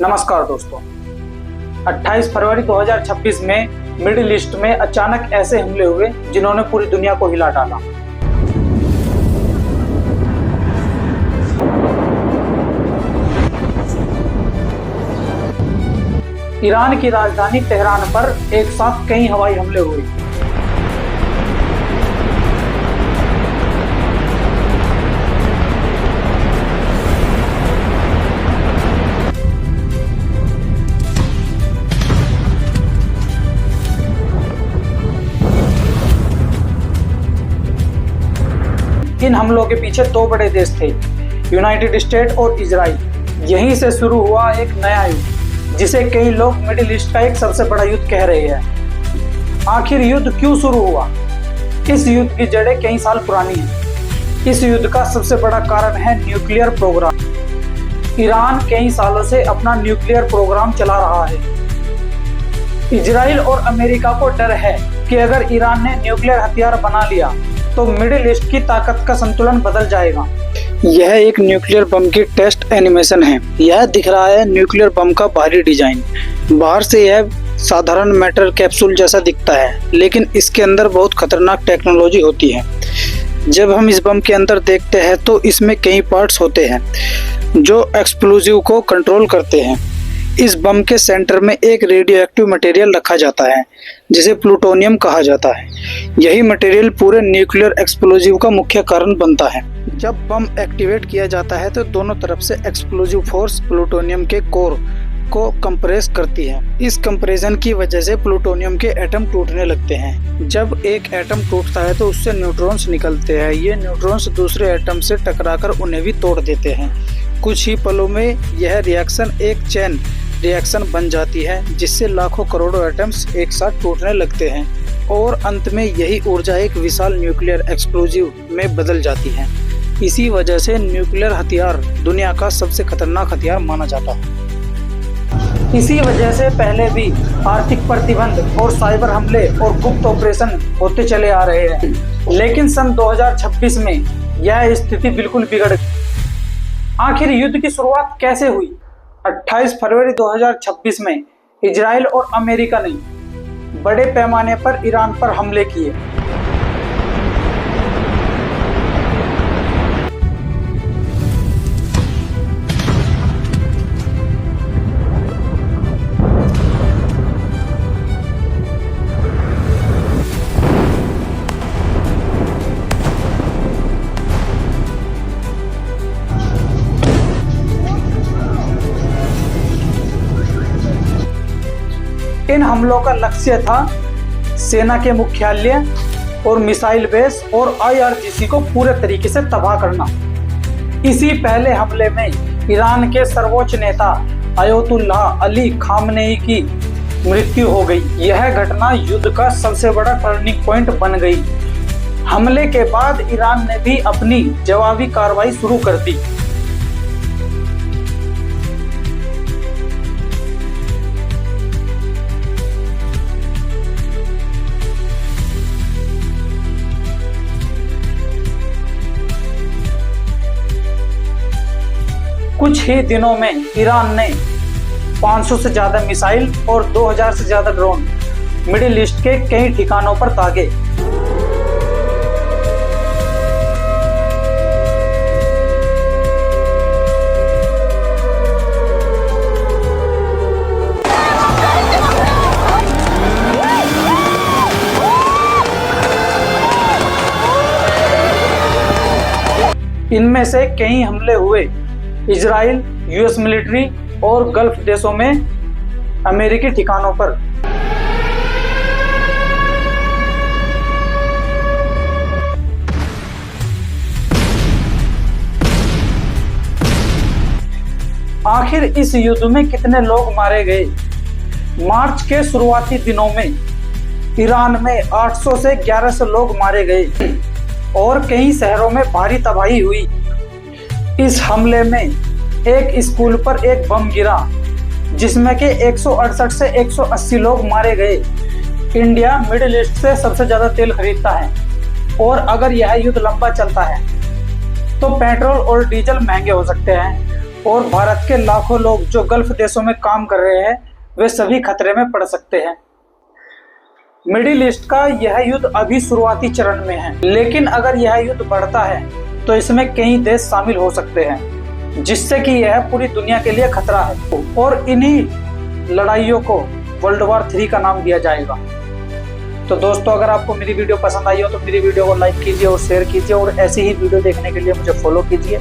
नमस्कार दोस्तों। 28 फरवरी 2026 में मिडिल ईस्ट में अचानक ऐसे हमले हुए जिन्होंने पूरी दुनिया को हिला डाला। ईरान की राजधानी तेहरान पर एक साथ कई हवाई हमले हुए। इन हमलों के पीछे दो बड़े देश थे, यूनाइटेड स्टेट और इजराइल। यहीं से शुरू हुआ एक नया युद्ध जिसे कई लोग मिडिल ईस्ट का एक सबसे बड़ा युद्ध कह रहे हैं। आखिर युद्ध क्यों शुरू हुआ? इस युद्ध की जड़ें कई साल पुरानी हैं। इस युद्ध का सबसे बड़ा कारण है न्यूक्लियर प्रोग्राम। ईरान कई सालों से अपना न्यूक्लियर प्रोग्राम चला रहा है। इजराइल और अमेरिका को डर है कि अगर ईरान ने न्यूक्लियर हथियार बना लिया तो मिडिल ईस्ट की ताकत का संतुलन बदल जाएगा। यह एक न्यूक्लियर बम की टेस्ट एनिमेशन है। यह दिख रहा है न्यूक्लियर बम का बाहरी डिजाइन। बाहर से यह साधारण मेटल कैप्सूल जैसा दिखता है, लेकिन इसके अंदर बहुत खतरनाक टेक्नोलॉजी होती है। जब हम इस बम के अंदर देखते हैं तो इसमें कई पार्ट्स होते हैं जो एक्सप्लोजिव को कंट्रोल करते हैं। इस बम के सेंटर में एक रेडियो एक्टिव मटेरियल रखा जाता है जिसे प्लूटोनियम कहा जाता है। यही मटेरियल पूरे न्यूक्लियर एक्सप्लोजिव का मुख्य कारण बनता है। जब बम एक्टिवेट किया जाता है तो दोनों तरफ से एक्सप्लोजिव फोर्स प्लूटोनियम के कोर को कंप्रेस करती है। इस कंप्रेशन की वजह से प्लूटोनियम के एटम टूटने लगते हैं। जब एक एटम टूटता है तो उससे न्यूट्रॉन्स निकलते हैं। ये न्यूट्रॉन्स दूसरे एटम से टकराकर उन्हें भी तोड़ देते हैं। कुछ ही पलों में यह रिएक्शन एक चेन रिएक्शन बन जाती है जिससे लाखों करोड़ों एटम्स एक साथ टूटने लगते हैं और अंत में यही ऊर्जा एक विशाल न्यूक्लियर एक्सप्लोजिव में बदल जाती है। इसी वजह से न्यूक्लियर हथियार दुनिया का सबसे खतरनाक हथियार माना जाता है। इसी वजह से पहले भी आर्थिक प्रतिबंध और साइबर हमले और गुप्त ऑपरेशन होते चले आ रहे हैं, लेकिन सन 2026 में यह स्थिति बिल्कुल बिगड़ गई। आखिर युद्ध की शुरुआत कैसे हुई? 28 फरवरी 2026 में इजराइल और अमेरिका ने बड़े पैमाने पर ईरान पर हमले किए। इन हमलों का लक्ष्य था सेना के मुख्यालय और मिसाइल बेस और IRGC को पूरे तरीके से तबाह करना। इसी पहले हमले में ईरान के सर्वोच्च नेता अयतुल्लाह अली खामनेई की मृत्यु हो गई। यह घटना युद्ध का सबसे बड़ा टर्निंग पॉइंट बन गई। हमले के बाद ईरान ने भी अपनी जवाबी कार्रवाई शुरू कर दी। कुछ ही दिनों में ईरान ने 500 से ज्यादा मिसाइल और 2000 से ज्यादा ड्रोन मिडिल ईस्ट के कई ठिकानों पर दागे। इनमें से कई हमले हुए इजराइल, US मिलिट्री और गल्फ देशों में अमेरिकी ठिकानों पर। आखिर इस युद्ध में कितने लोग मारे गए? मार्च के शुरुआती दिनों में ईरान में 800 से 1100 लोग मारे गए और कई शहरों में भारी तबाही हुई। इस हमले में एक स्कूल पर एक बम गिरा जिसमें के 168 से 180 लोग मारे गए। इंडिया मिडिल ईस्ट से सबसे ज्यादा तेल खरीदता है और अगर यह युद्ध लंबा चलता है तो पेट्रोल और डीजल महंगे हो सकते हैं और भारत के लाखों लोग जो गल्फ देशों में काम कर रहे हैं वे सभी खतरे में पड़ सकते हैं। मिडिल ईस्ट का यह युद्ध अभी शुरुआती चरण में है, लेकिन अगर यह युद्ध बढ़ता है तो इसमें कई देश शामिल हो सकते हैं, जिससे कि यह पूरी दुनिया के लिए खतरा है और इन्हीं लड़ाइयों को वर्ल्ड वॉर 3 का नाम दिया जाएगा। तो दोस्तों, अगर आपको मेरी वीडियो पसंद आई हो तो मेरी वीडियो को लाइक कीजिए और शेयर कीजिए और ऐसी ही वीडियो देखने के लिए मुझे फॉलो कीजिए।